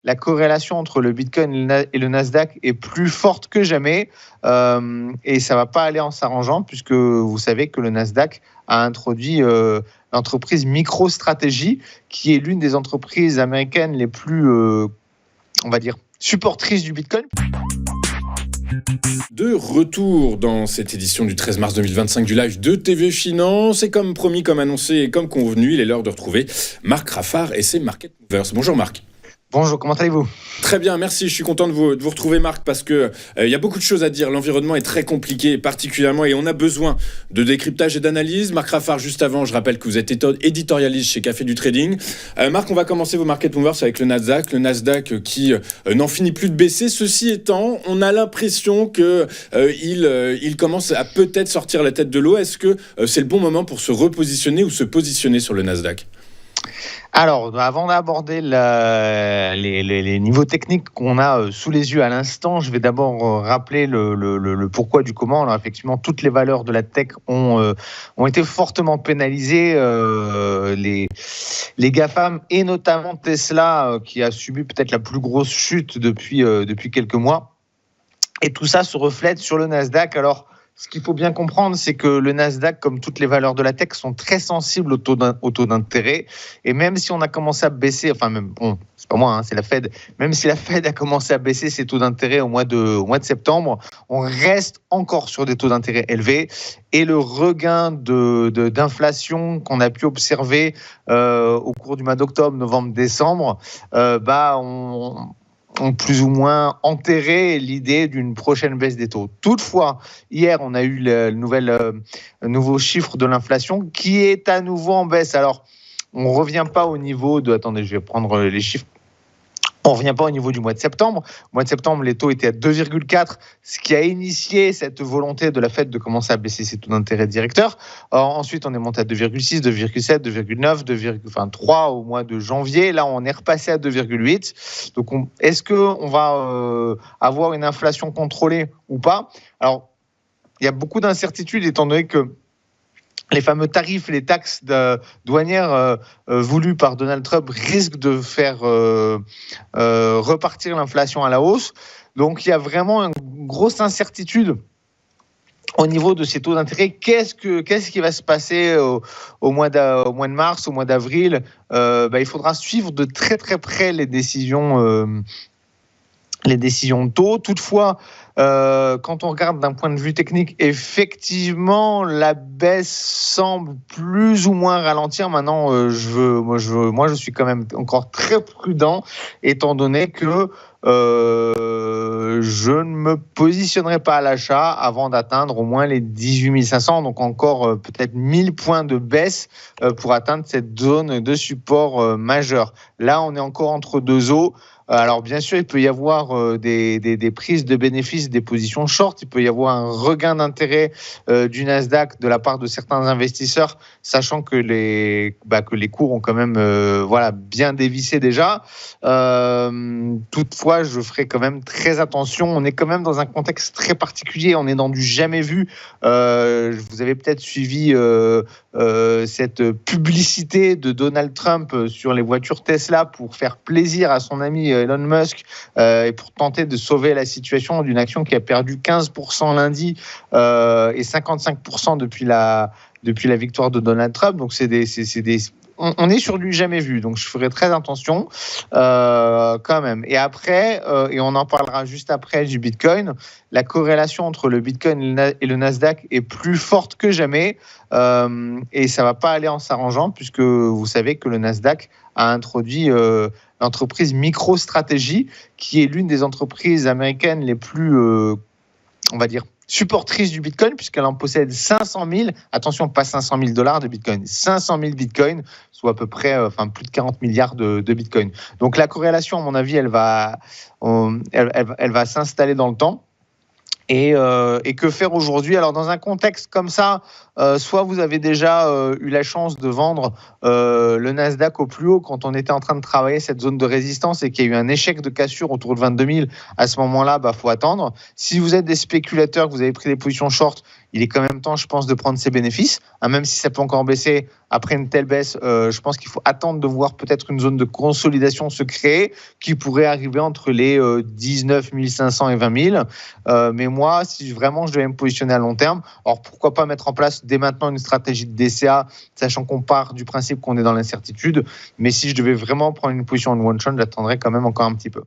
la corrélation entre le Bitcoin et le Nasdaq est plus forte que jamais. Et ça ne va pas aller en s'arrangeant, puisque vous savez que le Nasdaq a introduit l'entreprise MicroStrategy, qui est l'une des entreprises américaines les plus, on va dire, supportrices du Bitcoin. De retour dans cette édition du 13 mars 2025 du live de TV Finance. Et comme promis, comme annoncé et comme convenu, il est l'heure de retrouver Marc Raffard et ses Market Movers. Bonjour Marc. Bonjour, comment allez-vous ? Très bien, merci. Je suis content de vous retrouver Marc parce que y a beaucoup de choses à dire. L'environnement est très compliqué particulièrement et on a besoin de décryptage et d'analyse. Marc Raffard, juste avant, je rappelle que vous êtes éditorialiste chez Café du Trading. Marc, on va commencer vos Market Movers avec le Nasdaq. Le Nasdaq qui n'en finit plus de baisser. Ceci étant, on a l'impression qu'il commence à peut-être sortir la tête de l'eau. Est-ce que c'est le bon moment pour se repositionner ou se positionner sur le Nasdaq ? Alors, avant d'aborder les niveaux techniques qu'on a sous les yeux à l'instant, je vais d'abord rappeler le pourquoi du comment. Alors, effectivement, toutes les valeurs de la tech ont été fortement pénalisées. Les GAFAM et notamment Tesla, qui a subi peut-être la plus grosse chute depuis quelques mois. Et tout ça se reflète sur le Nasdaq. Alors, ce qu'il faut bien comprendre, c'est que le Nasdaq, comme toutes les valeurs de la tech, sont très sensibles au taux d'intérêt. Et même si on a commencé à baisser, c'est pas moi, c'est la Fed, même si la Fed a commencé à baisser ses taux d'intérêt au mois de septembre, on reste encore sur des taux d'intérêt élevés. Et le regain d'inflation qu'on a pu observer au cours du mois d'octobre, novembre, décembre, ont plus ou moins enterré l'idée d'une prochaine baisse des taux. Toutefois, hier, on a eu le nouveau chiffre de l'inflation qui est à nouveau en baisse. Alors, on ne revient pas au niveau de... Attendez, je vais prendre les chiffres. On ne revient pas au niveau du mois de septembre. Au mois de septembre, les taux étaient à 2,4, ce qui a initié cette volonté de la Fed de commencer à baisser ses taux d'intérêt directeurs. Ensuite, on est monté à 2,6, 2,7, 2,9, 2,3 au mois de janvier. Là, on est repassé à 2,8. Donc, est-ce qu'on va avoir une inflation contrôlée ou pas ? Alors, il y a beaucoup d'incertitudes étant donné que les fameux tarifs, les taxes douanières voulues par Donald Trump risquent de faire repartir l'inflation à la hausse. Donc, il y a vraiment une grosse incertitude au niveau de ces taux d'intérêt. Qu'est-ce qui va se passer au mois de mars, au mois d'avril ? Il faudra suivre de très très près les décisions de taux. Toutefois, quand on regarde d'un point de vue technique, effectivement, la baisse semble plus ou moins ralentir. Maintenant, moi, je suis quand même encore très prudent, étant donné que je ne me positionnerai pas à l'achat avant d'atteindre au moins les 18 500, donc encore peut-être 1000 points de baisse pour atteindre cette zone de support majeur. Là, on est encore entre deux eaux. Alors bien sûr, il peut y avoir des prises de bénéfices, des positions short, il peut y avoir un regain d'intérêt du Nasdaq de la part de certains investisseurs, sachant que les cours ont quand même bien dévissé déjà. Toutefois, je ferai quand même très attention. On est quand même dans un contexte très particulier, on est dans du jamais vu. Vous avez peut-être suivi cette publicité de Donald Trump sur les voitures Tesla pour faire plaisir à son ami Elon Musk et pour tenter de sauver la situation d'une action qui a perdu 15% lundi et 55% depuis la victoire de Donald Trump. Donc on est sur du jamais vu, donc je ferai très attention quand même. Et après, et on en parlera juste après du Bitcoin, la corrélation entre le Bitcoin et le Nasdaq est plus forte que jamais et ça ne va pas aller en s'arrangeant, puisque vous savez que le Nasdaq a introduit l'entreprise MicroStrategy, qui est l'une des entreprises américaines les plus, on va dire, supportrice du Bitcoin, puisqu'elle en possède 500 000, attention, pas 500 000 $ de Bitcoin, 500 000 Bitcoins, soit à peu près plus de 40 milliards de Bitcoin. Donc la corrélation, à mon avis, elle va s'installer dans le temps. Et que faire aujourd'hui ? Alors, dans un contexte comme ça, soit vous avez déjà eu la chance de vendre le Nasdaq au plus haut quand on était en train de travailler cette zone de résistance et qu'il y a eu un échec de cassure autour de 22 000. À ce moment-là, faut attendre. Si vous êtes des spéculateurs, que vous avez pris des positions short, il est quand même temps, je pense, de prendre ses bénéfices, même si ça peut encore baisser. Après une telle baisse, je pense qu'il faut attendre de voir peut-être une zone de consolidation se créer qui pourrait arriver entre les 19 500 et 20 000. Mais moi, si vraiment je devais me positionner à long terme, alors pourquoi pas mettre en place dès maintenant une stratégie de DCA, sachant qu'on part du principe qu'on est dans l'incertitude. Mais si je devais vraiment prendre une position en one shot, j'attendrais quand même encore un petit peu.